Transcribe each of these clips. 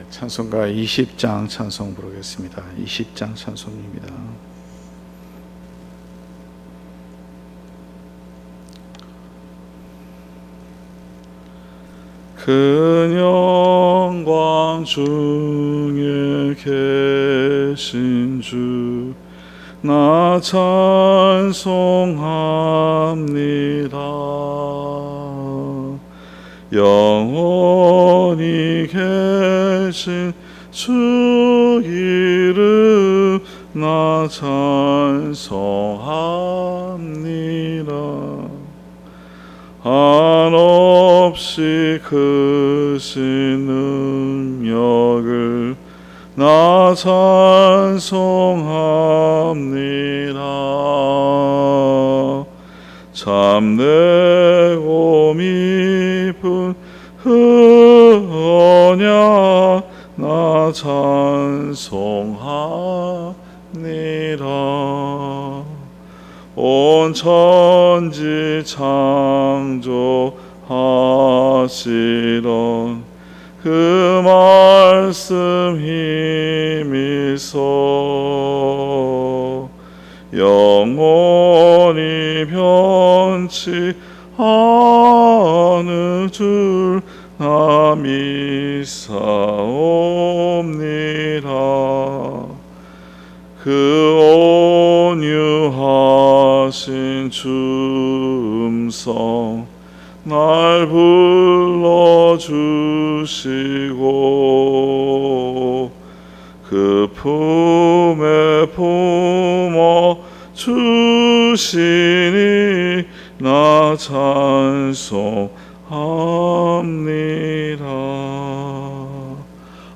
찬송가 20장 찬송 부르겠습니다. 20장 찬송입니다. 큰 영광 중에 계신 주 나 찬송합니다. 영원히 계신 주 이름 나 찬송합니다. 한없이 크신 능력을 나 찬송합니다. 참되고 미쁜 언약 나 찬송합니다. 온 천지 창조하시던 그 말씀 힘이서 영원히 변치 않을 줄 나 믿사옵니다. 그 온유하신 줌성 날 불러주시고 그 품에 품어 주시니 나 찬송합니다.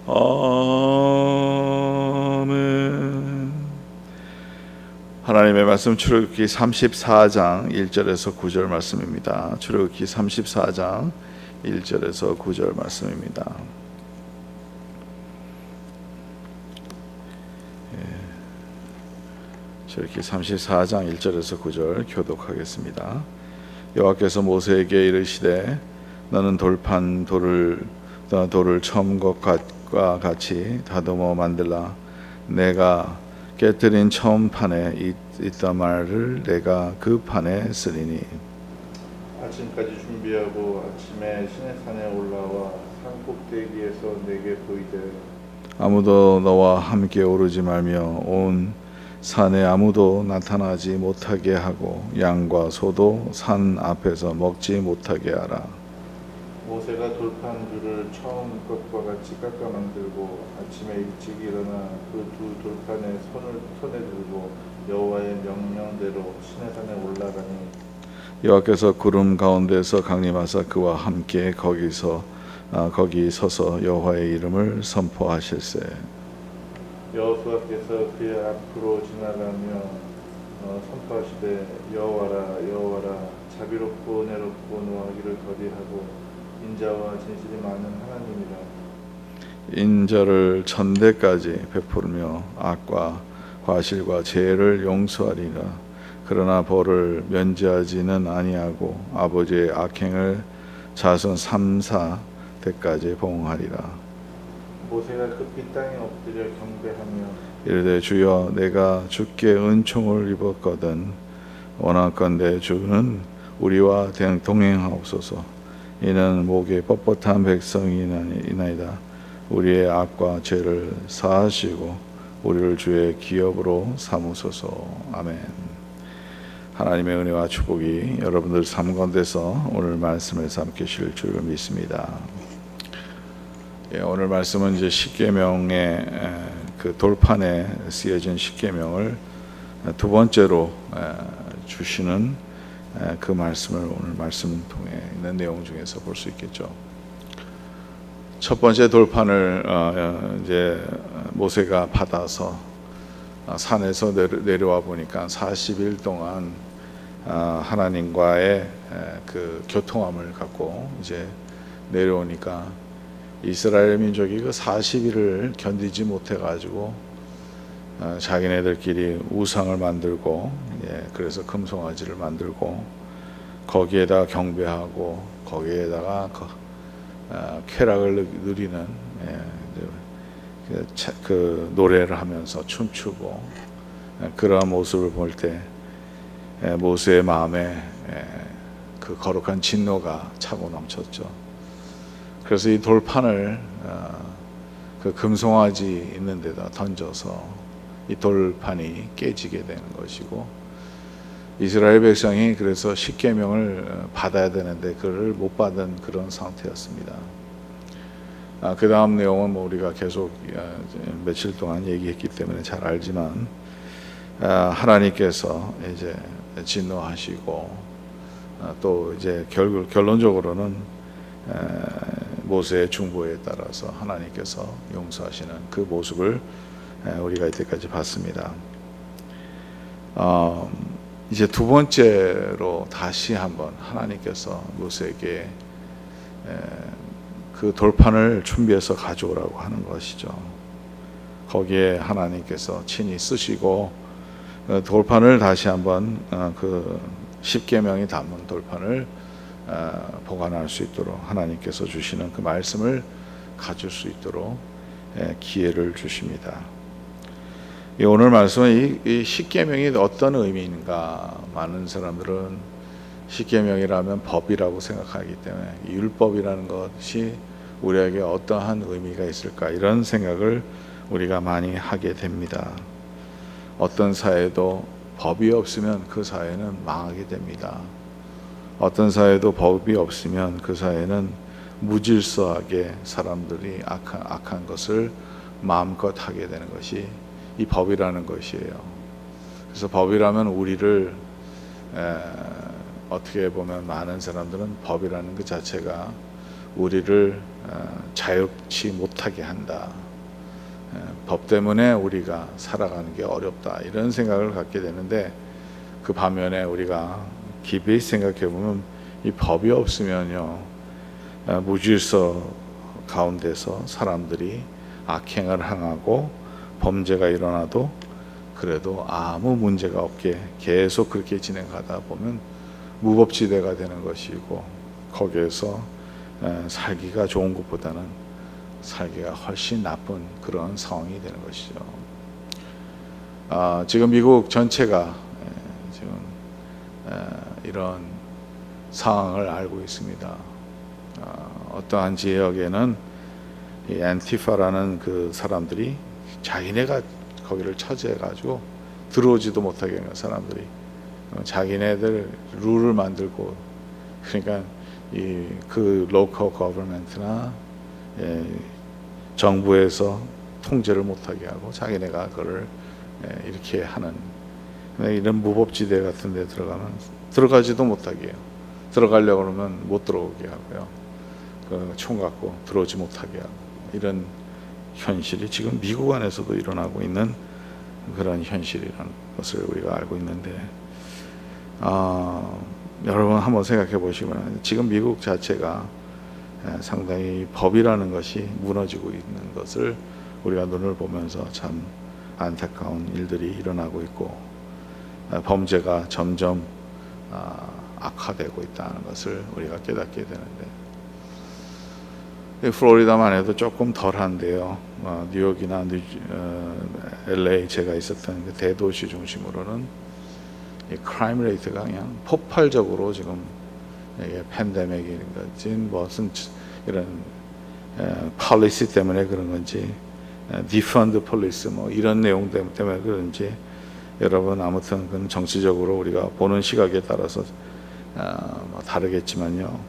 아멘. 하나님의 말씀 출애굽기 34장 1절에서 9절 말씀입니다. 출애굽기 34장 1절에서 9절 말씀입니다. 출애굽기 34장 1절에서 9절 교독하겠습니다. 여호와께서 모세에게 이르시되 너는 돌판 돌을 처음 것과 같이 다듬어 만들라. 내가 깨뜨린 처음 판에 있던 말을 내가 그 판에 쓰리니. 아침까지 준비하고 아침에 시내산에 올라와 산 꼭대기에서 내게 보이되 아무도 너와 함께 오르지 말며 온 산에 아무도 나타나지 못하게 하고 양과 소도 산 앞에서 먹지 못하게 하라. 모세가 돌판 둘을 처음 것과 같이 깎아 만들고 아침에 일찍 일어나 그 두 돌판에 손에 들고 여호와의 명령대로 시내산에 올라가니 여호와께서 구름 가운데서 강림하사 그와 함께 거기 서서 여호와의 이름을 선포하실세. 여호수아께서 그의 앞으로 지나가며 선포하시되 여호와라 여호와라 자비롭고 은혜롭고 노하기를 더디하고 인자와 진실이 많은 하나님이라. 인자를 천대까지 베풀며 악과 과실과 죄를 용서하리라. 그러나 벌을 면제하지는 아니하고 아버지의 악행을 자손 3, 4대까지 보응하리라. 모세가 급히 땅에 엎드려 경배하며 이르되 주여 내가 주께 은총을 입었거든 원하건대 주는 우리와 동행하옵소서. 이는 목에 뻣뻣한 백성이나이다. 우리의 악과 죄를 사하시고 우리를 주의 기업으로 삼으소서. 아멘. 하나님의 은혜와 축복이 여러분들 삶 가운데서 오늘 말씀을 삼키실 줄 믿습니다. 오늘 말씀은 이제 십계명의 그 돌판에 쓰여진 십계명을 두 번째로 주시는 그 말씀을 오늘 말씀 통해 있는 내용 중에서 볼 수 있겠죠. 첫 번째 돌판을 이제 모세가 받아서 산에서 내려와 보니까 40일 동안 하나님과의 그 교통함을 갖고 이제 내려오니까 이스라엘 민족이 그 40일을 견디지 못해 가지고 자기네들끼리 우상을 만들고 그래서 금송아지를 만들고 거기에다가 경배하고 거기에다가 쾌락을 누리는 그 노래를 하면서 춤추고 그러한 모습을 볼 때 모세의 마음에 그 거룩한 진노가 차고 넘쳤죠. 그래서 이 돌판을 그 금송아지 있는 데다 던져서 이 돌판이 깨지게 되는 것이고, 이스라엘 백성이 그래서 십계명을 받아야 되는데 그를 못 받은 그런 상태였습니다. 그 다음 내용은 뭐 우리가 계속 며칠 동안 얘기했기 때문에 잘 알지만, 하나님께서 이제 진노하시고 또 이제 결론적으로는 모세의 중보에 따라서 하나님께서 용서하시는 그 모습을 우리가 이때까지 봤습니다. 이제 두 번째로 다시 한번 하나님께서 모세에게 그 돌판을 준비해서 가져오라고 하는 것이죠. 거기에 하나님께서 친히 쓰시고 돌판을 다시 한번 그 십계명이 담은 돌판을 보관할 수 있도록 하나님께서 주시는 그 말씀을 가질 수 있도록 기회를 주십니다. 오늘 말씀은 이 십계명이 어떤 의미인가? 많은 사람들은 십계명이라면 법이라고 생각하기 때문에 율법이라는 것이 우리에게 어떠한 의미가 있을까? 이런 생각을 우리가 많이 하게 됩니다. 어떤 사회도 법이 없으면 그 사회는 망하게 됩니다. 어떤 사회도 법이 없으면 그 사회는 무질서하게 사람들이 악한 것을 마음껏 하게 되는 것이 이 법이라는 것이에요. 그래서 법이라면 우리를 어떻게 보면 많은 사람들은 법이라는 그 자체가 우리를 자유치 못하게 한다. 법 때문에 우리가 살아가는 게 어렵다. 이런 생각을 갖게 되는데, 그 반면에 우리가 깊이 생각해 보면 이 법이 없으면요, 무질서 가운데서 사람들이 악행을 행하고 범죄가 일어나도 그래도 아무 문제가 없게 계속 그렇게 진행하다 보면 무법지대가 되는 것이고, 거기에서 살기가 좋은 것보다는 살기가 훨씬 나쁜 그런 상황이 되는 것이죠. 지금 미국 전체가 지금 이런 상황을 알고 있습니다. 어떠한 지역에는 이 앤티파라는 그 사람들이 자기네가 거기를 차지해가지고 들어오지도 못하게 하는 사람들이 자기네들 룰을 만들고, 그러니까 그 로컬 거버먼트나 정부에서 통제를 못하게 하고 자기네가 그걸 이렇게 하는, 이런 무법지대 같은 데 들어가면 들어가지도 못하게 해요. 들어가려고 그러면 못 들어오게 하고요. 총 갖고 들어오지 못하게 하고, 이런 현실이 지금 미국 안에서도 일어나고 있는 그런 현실이라는 것을 우리가 알고 있는데, 여러분 한번 생각해 보시면 지금 미국 자체가 상당히 법이라는 것이 무너지고 있는 것을 우리가 눈을 보면서 참 안타까운 일들이 일어나고 있고, 범죄가 점점 악화되고 있다는 것을 우리가 깨닫게 되는데, 플로리다만 해도 조금 덜한데요. 뉴욕이나 LA 제가 있었던 그 대도시 중심으로는 이 크라임 레이트가 그냥 폭발적으로 지금 이게 팬데믹인지 무슨 이런 폴리시 때문에 그런 건지, 디펀드 폴리스 뭐 이런 내용 때문에 그런지, 여러분 아무튼 그건 정치적으로 우리가 보는 시각에 따라서 뭐 다르겠지만요,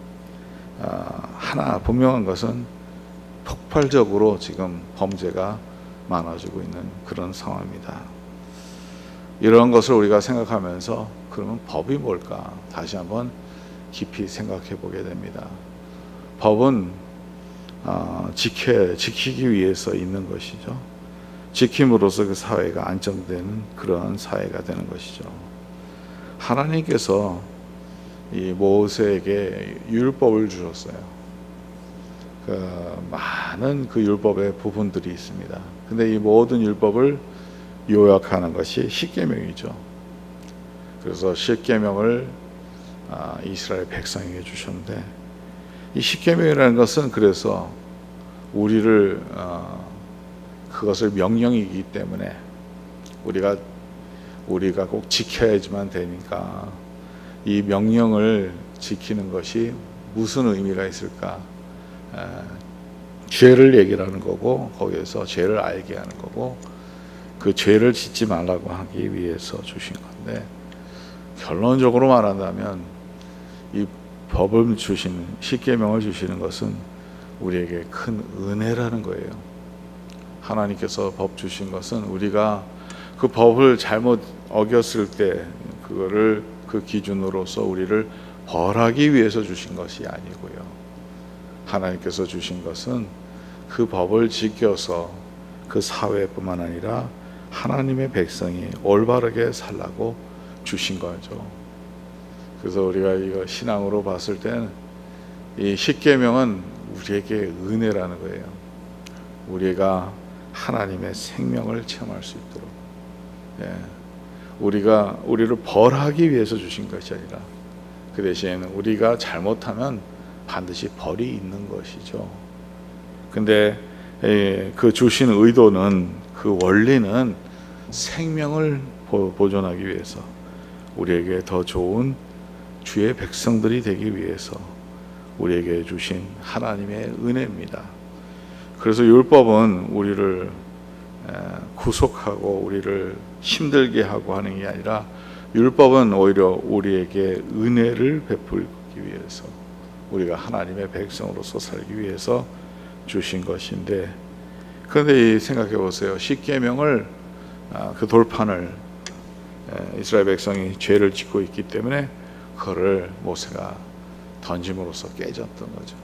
하나 분명한 것은 폭발적으로 지금 범죄가 많아지고 있는 그런 상황입니다. 이런 것을 우리가 생각하면서 그러면 법이 뭘까? 다시 한번 깊이 생각해 보게 됩니다. 법은 지키기 위해서 있는 것이죠. 지킴으로써 그 사회가 안정되는 그러한 사회가 되는 것이죠. 하나님께서 이 모세에게 율법을 주셨어요. 많은 그 율법의 부분들이 있습니다. 근데 이 모든 율법을 요약하는 것이 십계명이죠. 그래서 십계명을 이스라엘 백성에게 주셨는데, 이 십계명이라는 것은 그래서 우리를 그것을 명령이기 때문에 우리가 꼭 지켜야지만 되니까 이 명령을 지키는 것이 무슨 의미가 있을까? 죄를 얘기를 하는 거고, 거기에서 죄를 알게 하는 거고, 그 죄를 짓지 말라고 하기 위해서 주신 건데, 결론적으로 말한다면 이 법을 주시는, 십계명을 주시는 것은 우리에게 큰 은혜라는 거예요. 하나님께서 법 주신 것은 우리가 그 법을 잘못 어겼을 때 그거를 그 기준으로서 우리를 벌하기 위해서 주신 것이 아니고요. 하나님께서 주신 것은 그 법을 지켜서 그 사회뿐만 아니라 하나님의 백성이 올바르게 살라고 주신 거죠. 그래서 우리가 이거 신앙으로 봤을 때는 이 십계명은 우리에게 은혜라는 거예요. 우리가 하나님의 생명을 체험할 수 있도록, 우리를 벌하기 위해서 주신 것이 아니라 그 대신 우리가 잘못하면 반드시 벌이 있는 것이죠. 근데 그 주신 의도는, 그 원리는 생명을 보존하기 위해서, 우리에게 더 좋은 주의 백성들이 되기 위해서 우리에게 주신 하나님의 은혜입니다. 그래서 율법은 우리를 구속하고 우리를 힘들게 하고 하는 게 아니라, 율법은 오히려 우리에게 은혜를 베풀기 위해서, 우리가 하나님의 백성으로서 살기 위해서 주신 것인데, 그런데 생각해 보세요. 십계명을, 그 돌판을 이스라엘 백성이 죄를 짓고 있기 때문에 그거를 모세가 던짐으로써 깨졌던 거죠.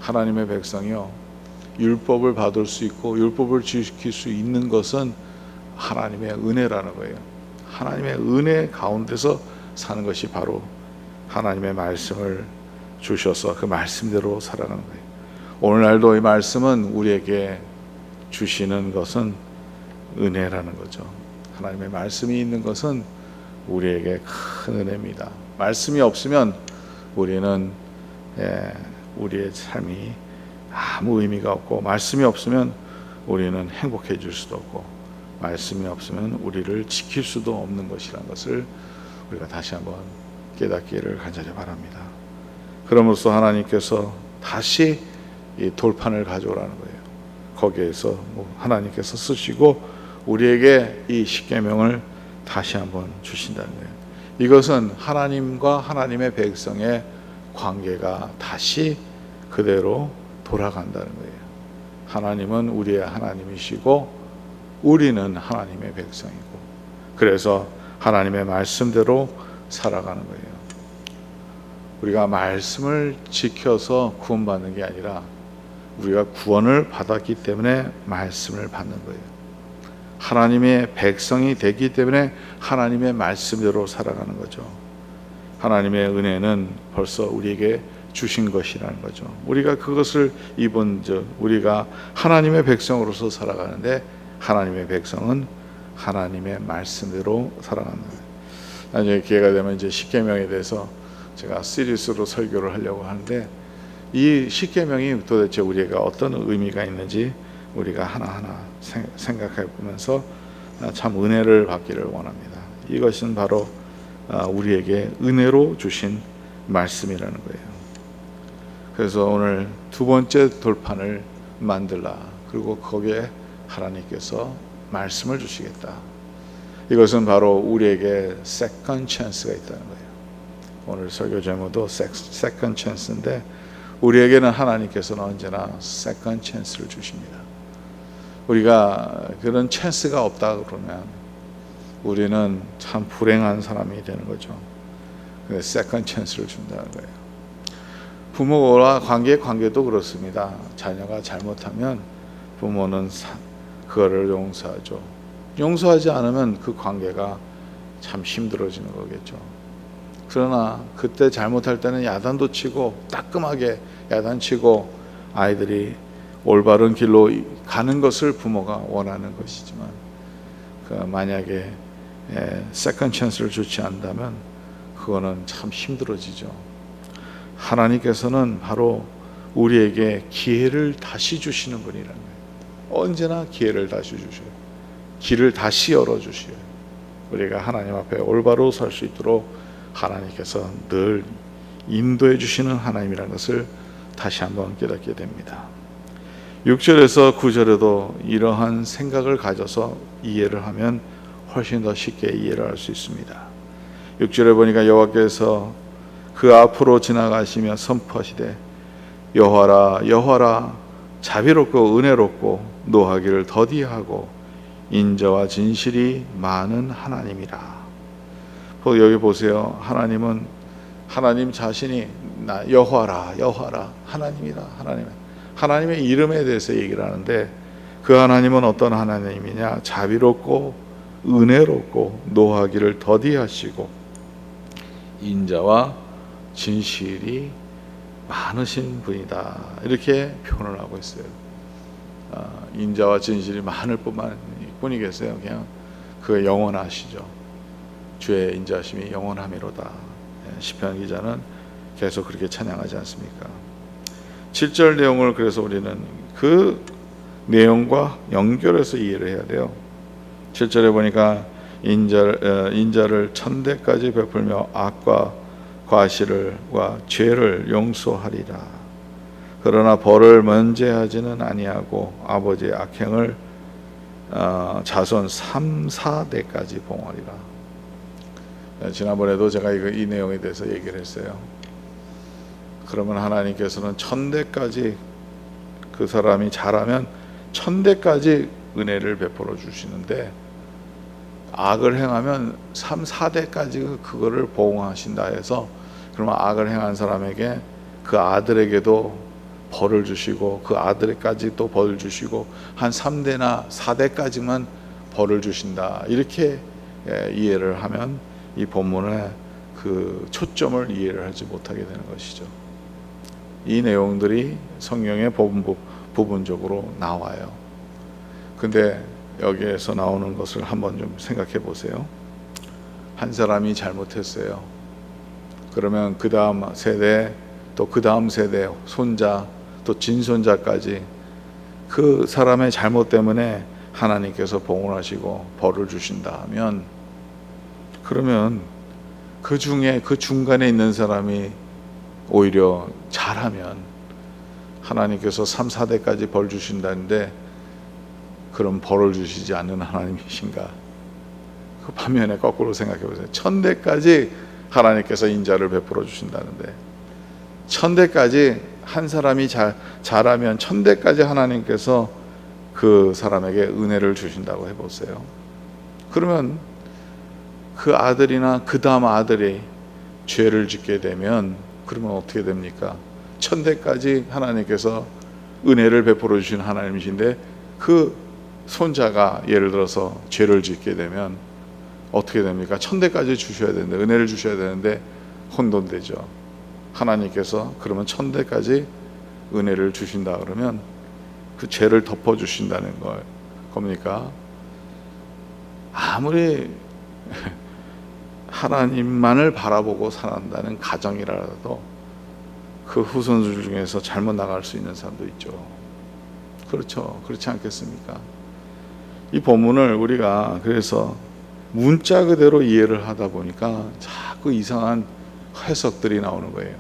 하나님의 백성이요, 율법을 받을 수 있고 율법을 지킬 수 있는 것은 하나님의 은혜라는 거예요. 하나님의 은혜 가운데서 사는 것이 바로 하나님의 말씀을 주셔서 그 말씀대로 살아가는 거예요. 오늘날도 이 말씀은 우리에게 주시는 것은 은혜라는 거죠. 하나님의 말씀이 있는 것은 우리에게 큰 은혜입니다. 말씀이 없으면 우리는 우리의 삶이 아무 의미가 없고, 말씀이 없으면 우리는 행복해질 수도 없고, 말씀이 없으면 우리를 지킬 수도 없는 것이라는 것을 우리가 다시 한번 깨닫기를 간절히 바랍니다. 그러므로써 하나님께서 다시 이 돌판을 가져오라는 거예요. 거기에서 하나님께서 쓰시고 우리에게 이 십계명을 다시 한번 주신다는 거예요. 이것은 하나님과 하나님의 백성의 관계가 다시 그대로 돌아간다는 거예요. 하나님은 우리의 하나님이시고 우리는 하나님의 백성이고, 그래서 하나님의 말씀대로 살아가는 거예요. 우리가 말씀을 지켜서 구원받는 게 아니라 우리가 구원을 받았기 때문에 말씀을 받는 거예요. 하나님의 백성이 되기 때문에 하나님의 말씀대로 살아가는 거죠. 하나님의 은혜는 벌써 우리에게 주신 것이라는 거죠. 우리가 그것을 입은 즉 우리가 하나님의 백성으로서 살아가는데, 하나님의 백성은 하나님의 말씀대로 살아가는 거예요. 나중에 기회가 되면 이제 십계명에 대해서 제가 시리즈로 설교를 하려고 하는데, 이 십계명이 도대체 우리가 어떤 의미가 있는지 우리가 하나하나 생각해 보면서 참 은혜를 받기를 원합니다. 이것은 바로 우리에게 은혜로 주신 말씀이라는 거예요. 그래서 오늘 두 번째 돌판을 만들라, 그리고 거기에 하나님께서 말씀을 주시겠다. 이것은 바로 우리에게 세컨드 찬스가 있다는 거예요. 오늘 설교 제목도 세컨드 찬스인데, 우리에게는 하나님께서는 언제나 세컨드 찬스를 주십니다. 우리가 그런 찬스가 없다 그러면 우리는 참 불행한 사람이 되는 거죠. 세컨드 찬스를 준다는 거예요. 부모와 관계도 그렇습니다. 자녀가 잘못하면 부모는 그거를 용서하죠. 용서하지 않으면 그 관계가 참 힘들어지는 거겠죠. 그러나 그때 잘못할 때는 야단도 치고 따끔하게 야단치고 아이들이 올바른 길로 가는 것을 부모가 원하는 것이지만, 만약에 세컨드 찬스를 주지 않는다면 그거는 참 힘들어지죠. 하나님께서는 바로 우리에게 기회를 다시 주시는 분이라는 거예요. 언제나 기회를 다시 주셔요. 길을 다시 열어주셔요. 우리가 하나님 앞에 올바로 설 수 있도록 하나님께서 늘 인도해 주시는 하나님이라는 것을 다시 한번 깨닫게 됩니다. 6절에서 9절에도 이러한 생각을 가져서 이해를 하면 훨씬 더 쉽게 이해를 할 수 있습니다. 6절에 보니까 여호와께서 그 앞으로 지나가시며 선포하시되 여호와라 여호와라 자비롭고 은혜롭고 노하기를 더디하고 인자와 진실이 많은 하나님이라. 여기 보세요. 하나님은 하나님 자신이 나 여호와라 여호와라 하나님이라 하나님의 이름에 대해서 얘기를 하는데 그 하나님은 어떤 하나님이냐? 자비롭고 은혜롭고 노하기를 더디하시고 인자와 진실이 많으신 분이다. 이렇게 표현을 하고 있어요. 인자와 진실이 많을 뿐이 계세요. 그냥 그 영원하시죠. 주의 인자하심이 영원함이로다. 시편 기자는 계속 그렇게 찬양하지 않습니까? 7절 내용을 그래서 우리는 그 내용과 연결해서 이해를 해야 돼요. 7절에 보니까 인자를 천대까지 베풀며 악과 과실과 죄를 용서하리라. 그러나 벌을 면제하지는 아니하고 아버지의 악행을 자손 3, 4대까지 봉하리라. 지난번에도 제가 이 내용에 대해서 얘기를 했어요. 그러면 하나님께서는 1000대까지 그 사람이 잘하면 1000대까지 은혜를 베풀어 주시는데 악을 행하면 3, 4대까지 그거를 보응하신다 해서 그러면 악을 행한 사람에게 그 아들에게도 벌을 주시고 그 아들에게까지 또 벌을 주시고 한 3대나 4대까지만 벌을 주신다. 이렇게 이해를 하면 이 본문의 그 초점을 이해를 하지 못하게 되는 것이죠. 이 내용들이 성경에 부분적으로 나와요. 근데 여기에서 나오는 것을 한번 좀 생각해 보세요. 한 사람이 잘못했어요. 그러면 그 다음 세대 또 그 다음 세대 손자 또 진손자까지 그 사람의 잘못 때문에 하나님께서 봉헌하시고 벌을 주신다 하면 그러면 그 중에 그 중간에 있는 사람이 오히려 잘하면 하나님께서 3, 4대까지 벌 주신다는데 그럼 벌을 주시지 않는 하나님이신가? 그 반면에 거꾸로 생각해 보세요. 1000대까지 하나님께서 인자를 베풀어 주신다는데 1000대까지 한 사람이 잘하면 1000대까지 하나님께서 그 사람에게 은혜를 주신다고 해보세요. 그러면 그 아들이나 그 다음 아들이 죄를 짓게 되면 그러면 어떻게 됩니까? 1000대까지 하나님께서 은혜를 베풀어 주신 하나님이신데 그 손자가 예를 들어서 죄를 짓게 되면 어떻게 됩니까? 1000대까지 주셔야 되는데 은혜를 주셔야 되는데 혼돈되죠. 하나님께서 그러면 1000대까지 은혜를 주신다 그러면 그 죄를 덮어주신다는 겁니까? 아무리 하나님만을 바라보고 살아간다는 가정이라도 그 후손들 중에서 잘못 나갈 수 있는 사람도 있죠. 그렇죠. 그렇지 않겠습니까? 이 본문을 우리가 그래서 문자 그대로 이해를 하다 보니까 자꾸 이상한 해석들이 나오는 거예요.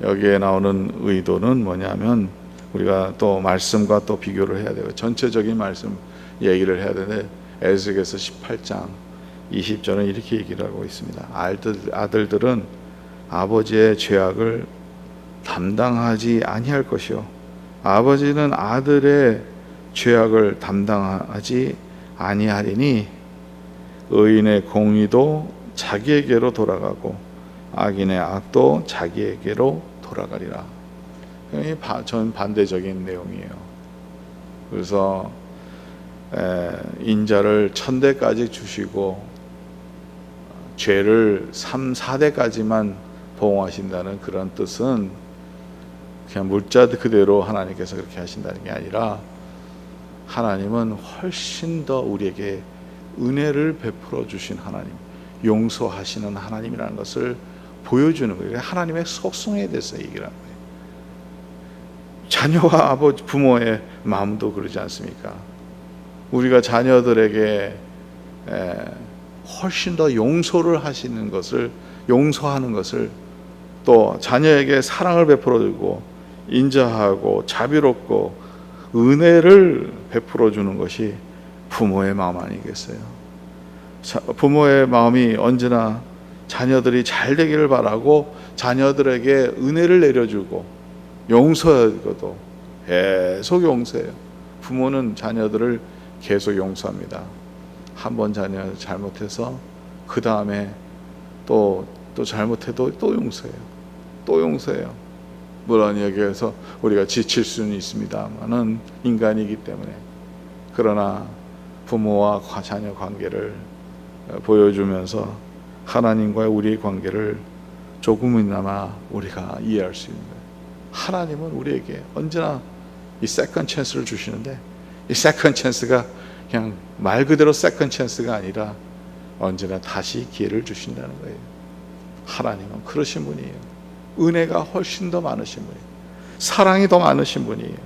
여기에 나오는 의도는 뭐냐면 우리가 또 말씀과 또 비교를 해야 되고 전체적인 말씀 얘기를 해야 되는데 에스겔서 18장 20절은 이렇게 얘기를 하고 있습니다. 아들들은 아버지의 죄악을 담당하지 아니할 것이요 아버지는 아들의 죄악을 담당하지 아니하리니 의인의 공의도 자기에게로 돌아가고 악인의 악도 자기에게로 돌아가리라. 전 반대적인 내용이에요. 그래서 인자를 1000대까지 주시고 죄를 3, 4대까지만 보응하신다는 그런 뜻은 그냥 물자 그대로 하나님께서 그렇게 하신다는 게 아니라 하나님은 훨씬 더 우리에게 은혜를 베풀어 주신 하나님, 용서하시는 하나님이라는 것을 보여주는 거예요. 하나님의 속성에 대해서 얘기를 하는 거예요. 자녀와 아버지 부모의 마음도 그러지 않습니까? 우리가 자녀들에게 훨씬 더 용서를 하시는 것을, 용서하는 것을, 또 자녀에게 사랑을 베풀어 주고 인자하고 자비롭고 은혜를 베풀어 주는 것이 부모의 마음 아니겠어요? 부모의 마음이 언제나 자녀들이 잘 되기를 바라고 자녀들에게 은혜를 내려주고 용서하고도 계속 용서해요. 부모는 자녀들을 계속 용서합니다. 한 번 자녀 잘못해서 그 다음에 또 잘못해도 또 용서해요. 또 용서해요. 물론 여기에서 우리가 지칠 수는 있습니다만은 인간이기 때문에. 그러나 부모와 자녀 관계를 보여주면서 하나님과의 우리의 관계를 조금이나마 우리가 이해할 수 있는 거예요. 하나님은 우리에게 언제나 이 세컨 찬스를 주시는데, 이 세컨 찬스가 그냥 말 그대로 세컨 찬스가 아니라 언제나 다시 기회를 주신다는 거예요. 하나님은 그러신 분이에요. 은혜가 훨씬 더 많으신 분이에요. 사랑이 더 많으신 분이에요.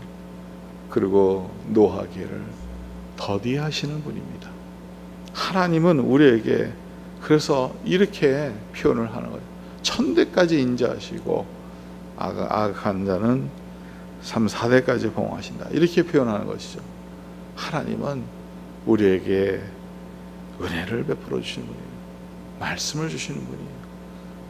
그리고 노하기를 더디하시는 분입니다. 하나님은 우리에게 그래서 이렇게 표현을 하는 거예요. 천대까지 인자하시고 악한 자는 3, 4대까지 봉하신다. 이렇게 표현하는 것이죠. 하나님은 우리에게 은혜를 베풀어 주시는 분이에요. 말씀을 주시는 분이에요.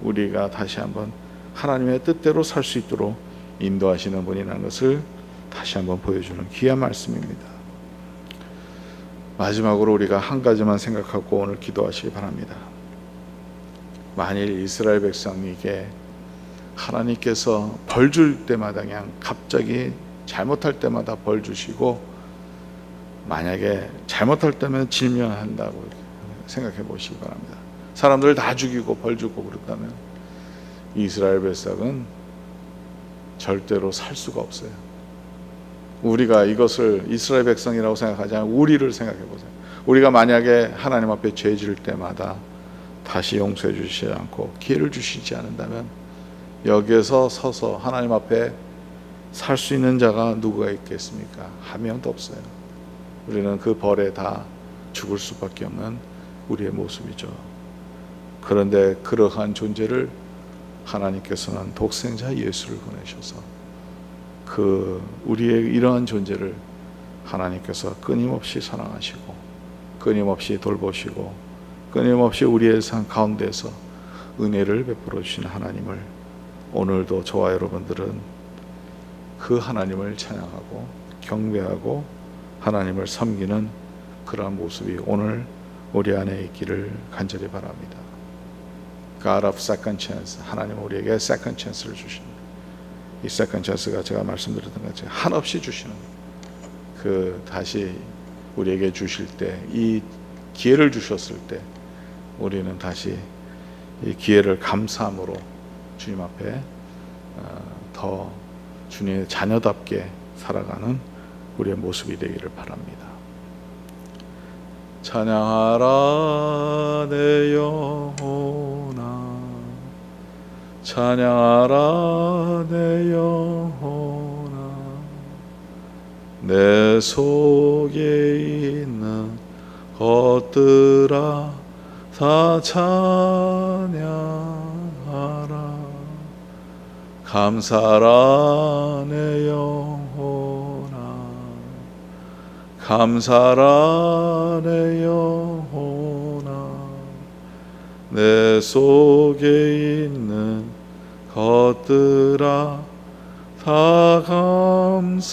우리가 다시 한번 하나님의 뜻대로 살 수 있도록 인도하시는 분이라는 것을 다시 한번 보여주는 귀한 말씀입니다. 마지막으로 우리가 한 가지만 생각하고 오늘 기도하시기 바랍니다. 만일 이스라엘 백성에게 하나님께서 벌 줄 때마다 그냥 갑자기 잘못할 때마다 벌 주시고, 만약에 잘못할 때면 질면한다고 생각해 보시기 바랍니다. 사람들을 다 죽이고 벌 주고 그렇다면 이스라엘 백성은 절대로 살 수가 없어요. 우리가 이것을 이스라엘 백성이라고 생각하지 않고 우리를 생각해 보세요. 우리가 만약에 하나님 앞에 죄 지을 때마다 다시 용서해 주시지 않고 기회를 주시지 않는다면 여기에서 서서 하나님 앞에 살 수 있는 자가 누구가 있겠습니까? 한 명도 없어요. 우리는 그 벌에 다 죽을 수밖에 없는 우리의 모습이죠. 그런데 그러한 존재를 하나님께서는 독생자 예수를 보내셔서 우리의 이러한 존재를 하나님께서 끊임없이 사랑하시고 끊임없이 돌보시고 끊임없이 우리의 삶 가운데서 은혜를 베풀어 주신 하나님을, 오늘도 저와 여러분들은 그 하나님을 찬양하고 경배하고 하나님을 섬기는 그러한 모습이 오늘 우리 안에 있기를 간절히 바랍니다. God of second chance, 하나님은 우리에게 second chance를 주십니다. 이 second chance가 제가 말씀드렸던 것처럼 한없이 주시는, 다시 우리에게 주실 때, 이 기회를 주셨을 때 우리는 다시 이 기회를 감사함으로 주님 앞에 더 주님의 자녀답게 살아가는 우리의 모습이 되기를 바랍니다. 찬양하라 내 영혼아, 찬양하라 내 영혼아, 내 속에 있는 것들아 다 찬양하라. 감사라 내 영혼아, 감사라 내 영혼아, 내 속에 있는 것들아 다 감사하라.